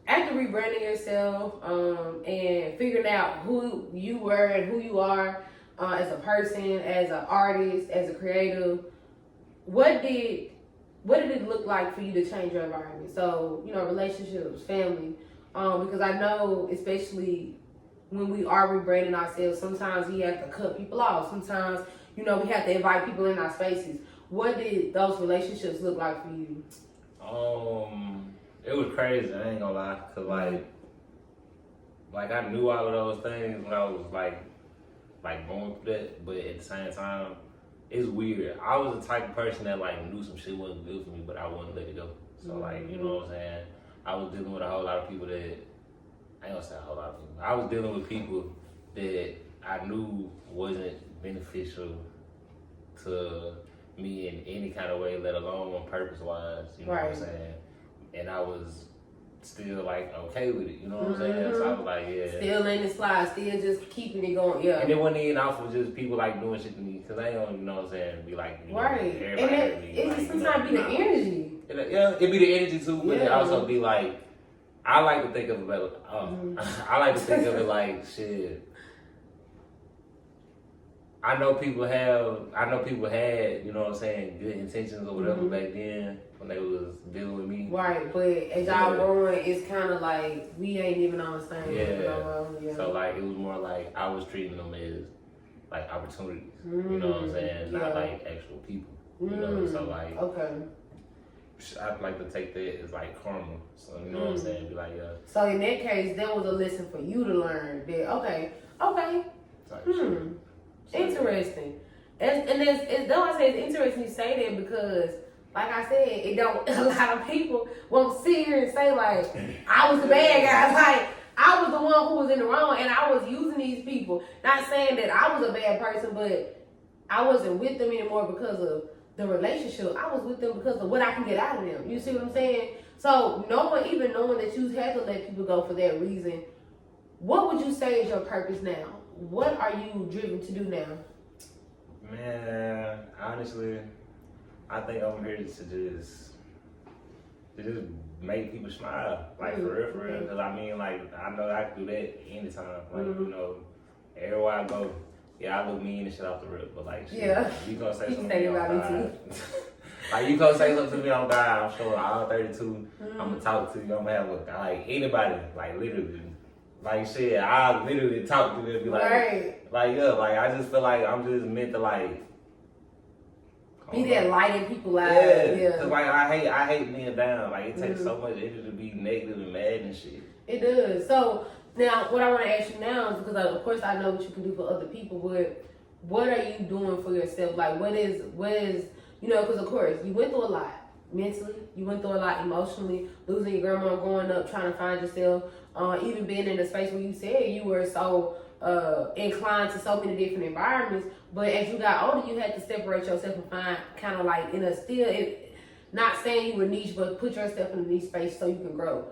After rebranding yourself and figuring out who you were and who you are as a person, as an artist, as a creative, what did it look like for you to change your environment? So, relationships, family, because I know, especially when we are rebranding ourselves, sometimes we have to cut people off. Sometimes, we have to invite people in our spaces. What did those relationships look like for you? It was crazy. I ain't gonna lie, cause like I knew all of those things when I was like going through that, but at the same time, it's weird. I was the type of person that knew some shit wasn't good for me, but I wouldn't let it go. So you know what I'm saying? I was dealing with a whole lot of people that, I ain't gonna say a whole lot of people. I was dealing with people that I knew wasn't beneficial to me in any kind of way, let alone purpose-wise, you know what I'm saying? And I was still okay with it, you know what I'm saying? So I was like, yeah. Still letting it slide, still just keeping it going, yeah. And it wasn't even off of just people doing shit to me, because I ain't gonna, you know what I'm saying, be right. everybody And it sometimes be the energy. It be the energy too, but it also be I like to think of it better. I like to think of it shit. I know people had, you know what I'm saying, good intentions or whatever back then when they was dealing with me. Right, but as y'all growing, it's kind of we ain't even on the same level. Yeah. So it was more I was treating them as opportunities. You know what I'm saying? Not actual people. You know, so okay. I'd like to take that as karma. So you know what I'm saying? Be So in that case, that was a lesson for you to learn. That okay. Interesting. And it's though I say it's interesting you say that because, like I said, it don't. A lot of people won't sit here and say I was the bad guy. I was the one who was in the wrong, and I was using these people. Not saying that I was a bad person, but I wasn't with them anymore because of the relationship. I was with them because of what I can get out of them. You see what I'm saying? So even knowing that you had to let people go for that reason, what would you say is your purpose now? What are you driven to do now? Man, honestly, I think I'm here to just make people smile, for real. Because I know I can do that anytime. Everywhere I go, I look mean and shit off the rip, but you gonna say something to me on God. You gonna say something to me on God, I'm sure all 32, I'm gonna talk to you, I'm gonna have anybody, literally. Shit, I literally talk to them and be I just feel I'm just meant to be that light in people's lives. Yeah. Cause I hate being down. It takes so much energy to be negative and mad and shit. It does. So now, what I want to ask you now is because of course I know what you can do for other people, but what are you doing for yourself? What is because of course you went through a lot mentally, you went through a lot emotionally, losing your grandma, growing up, trying to find yourself. Even being in a space where you said you were so inclined to so many different environments, but as you got older, you had to separate yourself and find kind of in a not saying you were niche, but put yourself in a niche space so you can grow.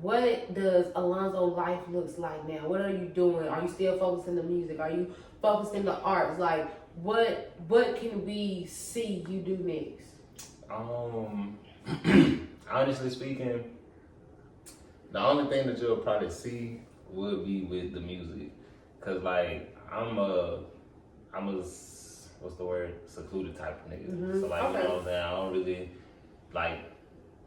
What does Alonzo life looks like now? What are you doing? Are you still focused in the music? Are you focused in the arts? What can we see you do next? Honestly speaking, the only thing that you'll probably see would be with the music. Cause what's the word? Secluded type of nigga. Mm-hmm. So like, Okay. you know what I'm saying? I don't really like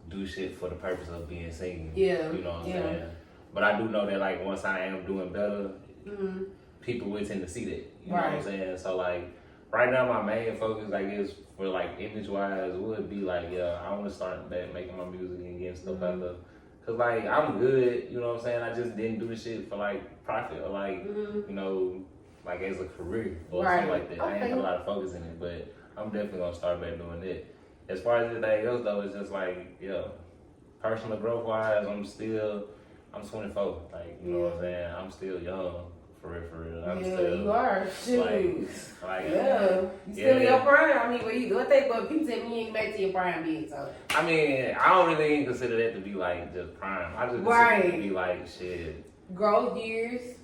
do shit for the purpose of being seen. Yeah. You know what I'm Yeah. saying? But I do know that like once I am doing better, Mm-hmm. people would tend to see that. You know Right. what I'm saying? So like right now my main focus I guess for like image wise would be like, yeah, I wanna start back making my music and getting stuff out there. Cause like I'm good, you know what I'm saying? I just didn't do the shit for like profit or like, you know, like as a career or something like that. I ain't put a lot of focus in it, but I'm definitely gonna start back doing that. As far as anything else though, it's just like, yeah, personal growth wise, I'm 24. Like, you know what I'm saying? I'm still young, for real. I'm still, you are. Shoot. Like, yeah. You still in your prime. I mean, what people tell me you ain't back to your prime yet, so. I mean, I don't really even consider that to be like just prime. I just consider it to be like shit. Growth years,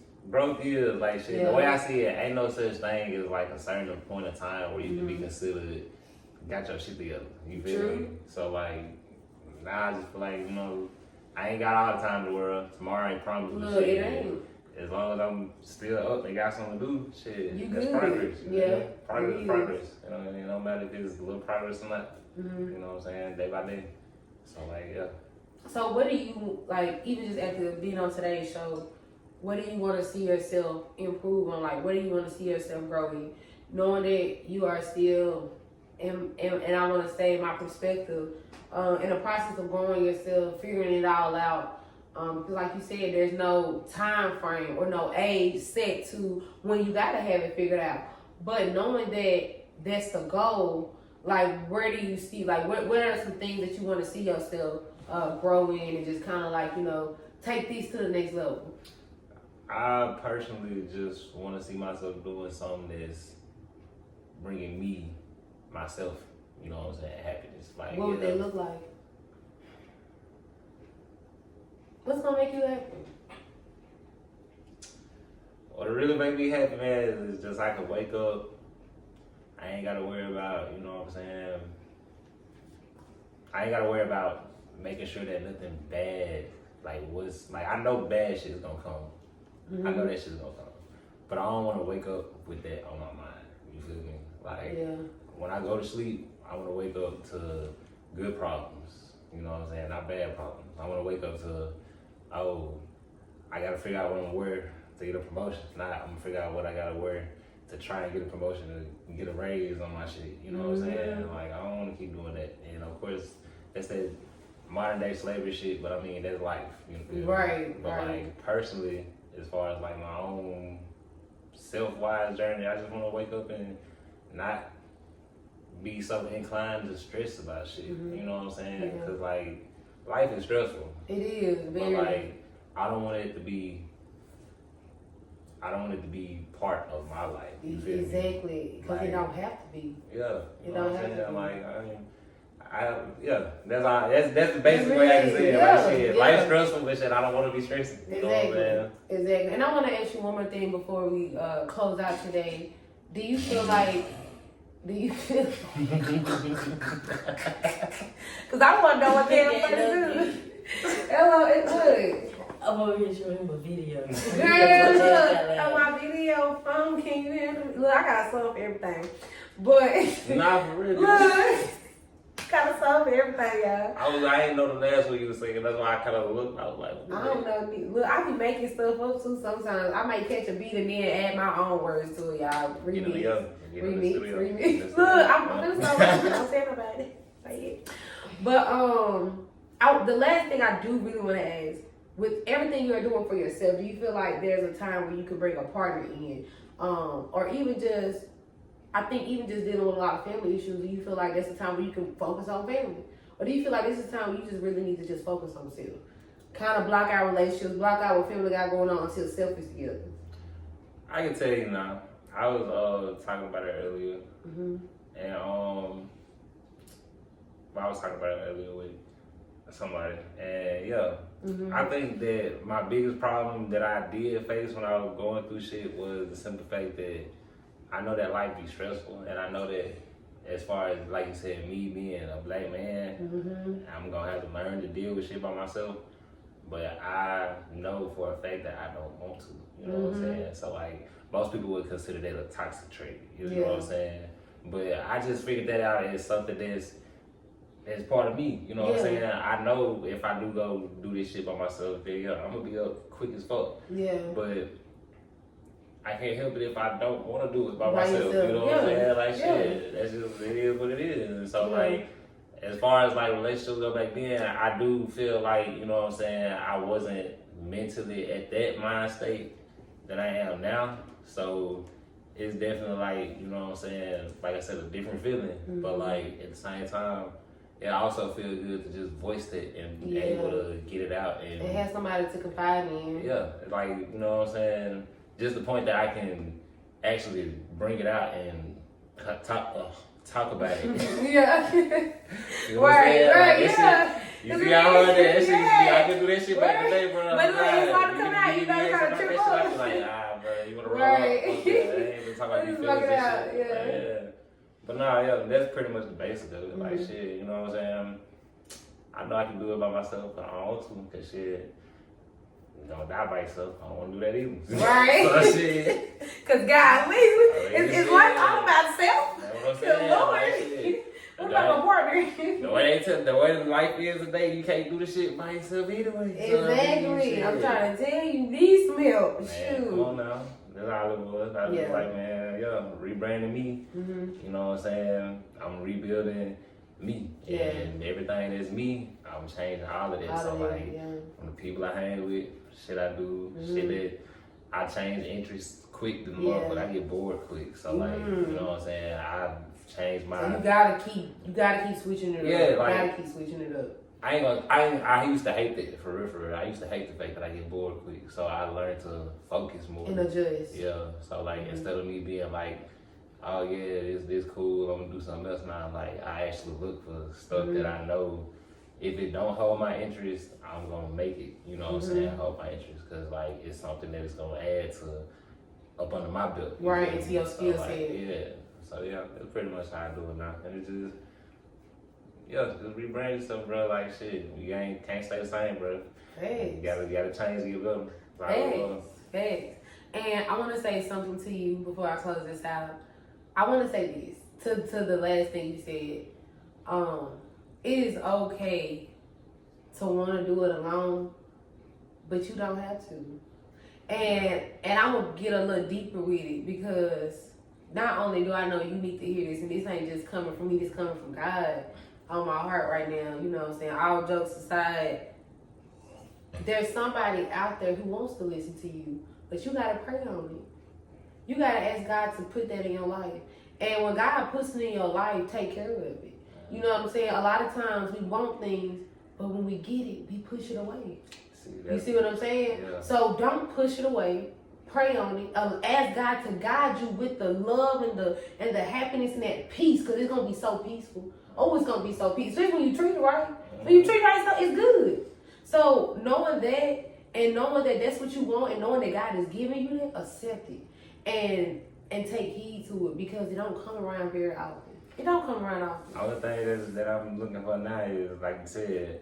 like shit. The way I see it, ain't no such thing as like a certain point of time where you can be considered got your shit together. You feel me? So like, now I just feel like, you know, I ain't got all the time in the world. Tomorrow ain't promised. Look, it ain't. As long as I'm still up and got something to do, shit, You that's good. progress. Yeah. Progress. You know, it don't matter if it's a little progress or not. You know what I'm saying? Day by day. So like, yeah. So what do you, like, even just after being on today's show, what do you want to see yourself improve on? Like, what do you want to see yourself growing? Knowing that you are still, and I want to say my perspective, in the process of growing yourself, figuring it all out. Because like you said, there's no time frame or no age set to when you got to have it figured out. But knowing that that's the goal, like, where do you see, like, what are some things that you want to see yourself grow in and just kind of like, you know, take these to the next level? I personally just want to see myself doing something that's bringing me, myself, you know what I'm saying, happiness. Like, What would they look like? What's gonna make you happy? What really make me happy, man, is just I can wake up. I ain't gotta worry about, you know what I'm saying? I ain't gotta worry about making sure that nothing bad, I know bad shit is gonna come. I know that shit's gonna come. But I don't wanna wake up with that on my mind. You feel me? Like, when I go to sleep, I wanna wake up to good problems. You know what I'm saying? Not bad problems. I wanna wake up to, I gotta figure out what I'm gonna wear to get a promotion. Not, I'm gonna figure out what I gotta wear to try and get a promotion, to get a raise on my shit. You know what I'm saying? Like, I don't wanna keep doing that. And of course, that's that modern day slavery shit, but I mean, that's life. You feel me? But like, personally, as far as like my own self-wise journey, I just wanna wake up and not be so inclined to stress about shit. You know what I'm saying? Because like, life is stressful. It is, very. But like, I don't want it to be part of my life. You feel Exactly, because Like, it don't have to be. Yeah. It don't have to be. Like, that's the basic way I can say it. Like, shit, life's stressful, but shit, I don't want to be stressing. You know what I'm saying? Exactly. And I want to ask you one more thing before we close out today. Do you feel like, because I want to know what they're going to do. Hello, it would. I'm over here showing him a video. Girl, look, on my video phone, can you hear me? Look, I got a song for everything. But, Nah, for real. look, got a song for everything, y'all. I didn't know the last one you were singing. That's why I kind of looked. I was like, I don't know. Look, I be making stuff up too sometimes. I might catch a beat and then add my own words to it, y'all. Remix. Look, I'm gonna start with you. Don't say nobody. Say it. But the last thing I do really want to ask, with everything you're doing for yourself, do you feel like there's a time where you could bring a partner in, or even just, I think even just dealing with a lot of family issues, do you feel like that's a time where you can focus on family, or do you feel like this is a time where you just really need to just focus on self, kind of block out relationships, block out what family got going on until self is together? I can tell you now. I was talking about it earlier, and I was talking about it earlier with somebody, and I think that my biggest problem that I did face when I was going through shit was the simple fact that I know that life be stressful, and I know that as far as, like you said, me being a black man, I'm gonna have to learn to deal with shit by myself. But I know for a fact that I don't want to. You know what I'm saying? So like, most people would consider that a toxic trait. You know what I'm saying? But I just figured that out as something that's part of me. You know what I'm saying? I know if I do go do this shit by myself, I'm gonna be up quick as fuck. Yeah. But I can't help it if I don't want to do it by myself. You know what I'm saying? Like shit, that's just it is what it is. And so like, as far as like relationships go back then, I do feel like, you know what I'm saying, I wasn't mentally at that mind state that I am now. So it's definitely like, you know what I'm saying, like I said, a different feeling. But like at the same time, it also feels good to just voice it and be able to get it out and have somebody to confide in. Yeah, like, you know what I'm saying, just the point that I can actually bring it out and talk about it. You know right, yeah. You see how hard that shit, I could do that shit back in the day, bro. But when it's about to come out, you gotta try to trip up. Like, bro, you wanna roll up? Okay, I ain't even talking about these feelings and shit. But nah, that's pretty much the basic of it. Like, shit, you know what I'm saying? I know I can do it by myself, but I don't want to, cause shit, don't die by yourself. I don't want to do that either. Right. So shit. Cause God, it's life all about self. That's what I'm saying. Lord. Like, what about my partner? The way life is today, you can't do the shit by yourself anyway. Exactly. So, I'm trying to tell you, need some help. Man, come on now. That's all it was. I was like, man, rebranding me. You know what I'm saying? I'm rebuilding me. And everything that's me, I'm changing all of that. From the people I hang with, shit I do, shit that I change interests quick to the month, but I get bored quick. So like, you know what I'm saying? I changed my. So you gotta keep switching it up. Yeah, like, you gotta keep switching it up. I used to hate that for real. I used to hate the fact that I get bored quick. So I learned to focus more and adjust. Yeah. So like, instead of me being like, oh yeah, this cool, I'm gonna do something else now. Like, I actually look for stuff that I know. If it don't hold my interest, I'm gonna make it, you know what I'm saying, hold my interest, because like, it's something that is gonna add to up under my belt. Right, into your skill set. So that's pretty much how I do it now. And it's just rebrand yourself, bro. Like shit, you can't stay the same, bro. Hey. You gotta change and get better. Thanks. And I wanna say something to you before I close this out. I wanna say this to the last thing you said. It is okay to want to do it alone, but you don't have to. And I'm going to get a little deeper with it, because not only do I know you need to hear this, and this ain't just coming from me, this coming from God on my heart right now, you know what I'm saying? All jokes aside, there's somebody out there who wants to listen to you, but you got to pray on it. You got to ask God to put that in your life. And when God puts it in your life, take care of it. You know what I'm saying? A lot of times we want things, but when we get it, we push it away. You see what I'm saying? Yeah. So don't push it away. Pray on it. Ask God to guide you with the love and the happiness and that peace, because it's gonna be so peaceful. Oh, it's gonna be so peaceful. Especially when you treat it right. When you treat it right, it's good. So knowing that, and knowing that that's what you want, and knowing that God is giving you that, accept it and take heed to it, because it don't come around very often. It don't come around often. The only thing that I'm looking for now is, like you said,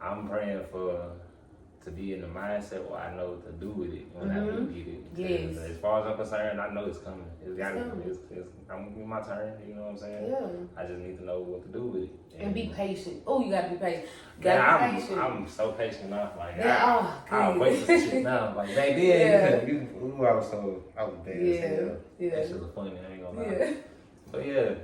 I'm praying to be in the mindset where I know what to do with it when I do get it. Yes. As far as I'm concerned, I know it's coming. I'm in my turn, you know what I'm saying? Yeah. I just need to know what to do with it. And be patient. Oh, you gotta be patient. I'm so patient now. Like, I wait for shit now. Like, back then, I was bad as hell. Yeah. That shit was funny, I ain't gonna lie. Yeah. But yeah.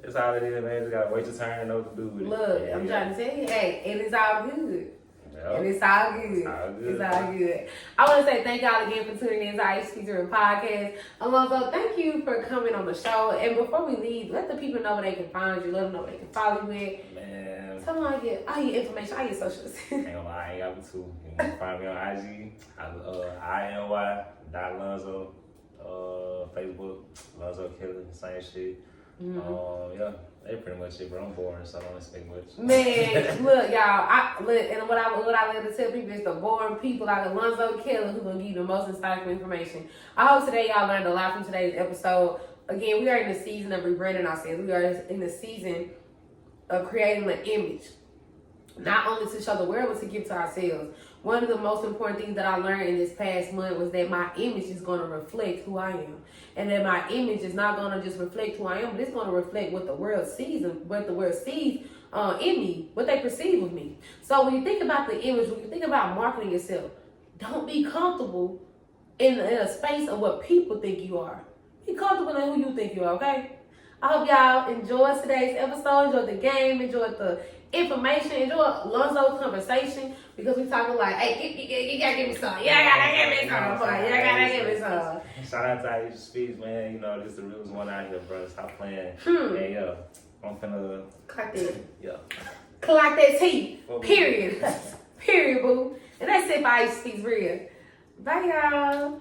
It's all it is, man. Just gotta wait your turn and know what to do with it. Look, I'm trying to tell you, hey, and it's all good. Yep. And it's all good. It's all good. I want to say thank y'all again for tuning in to Ice Featuring Podcast. Alonzo, thank you for coming on the show. And before we leave, let the people know where they can find you. Let them know where they can follow you at. Man. Tell them all your information, all your socials. Ain't gonna lie, I ain't got two. You can find me on IG, INY.Lonzo, Facebook, Lonzo Killer, same shit. They pretty much it, bro. I'm boring, so I don't expect much. Man, look, y'all. And what I like to tell people is the boring people like Alonzo Killer who gonna give you the most insightful information. I hope today y'all learned a lot from today's episode. Again, we are in the season of rebranding ourselves. We are in the season of creating an image not only to show the world, but to give to ourselves. One of the most important things that I learned in this past month was that my image is going to reflect who I am. And that my image is not going to just reflect who I am, but it's going to reflect what the world sees and what the world sees in me, what they perceive of me. So when you think about the image, when you think about marketing yourself, don't be comfortable in a space of what people think you are. Be comfortable in who you think you are, okay? I hope y'all enjoyed today's episode, enjoyed the game, enjoyed the information, enjoyed Lonzo's conversation, because we talking like, hey, you gotta give me some. You gotta give me some. You gotta give me some. Shout out to Aisha Speaks, man. You know, this is the realest one out here, bro. Stop playing. Hey, yo. I'm finna... Clock that. Yeah. Clock that T. Period. Period, boo. And that's it for Aisha Speaks Real. Bye, y'all.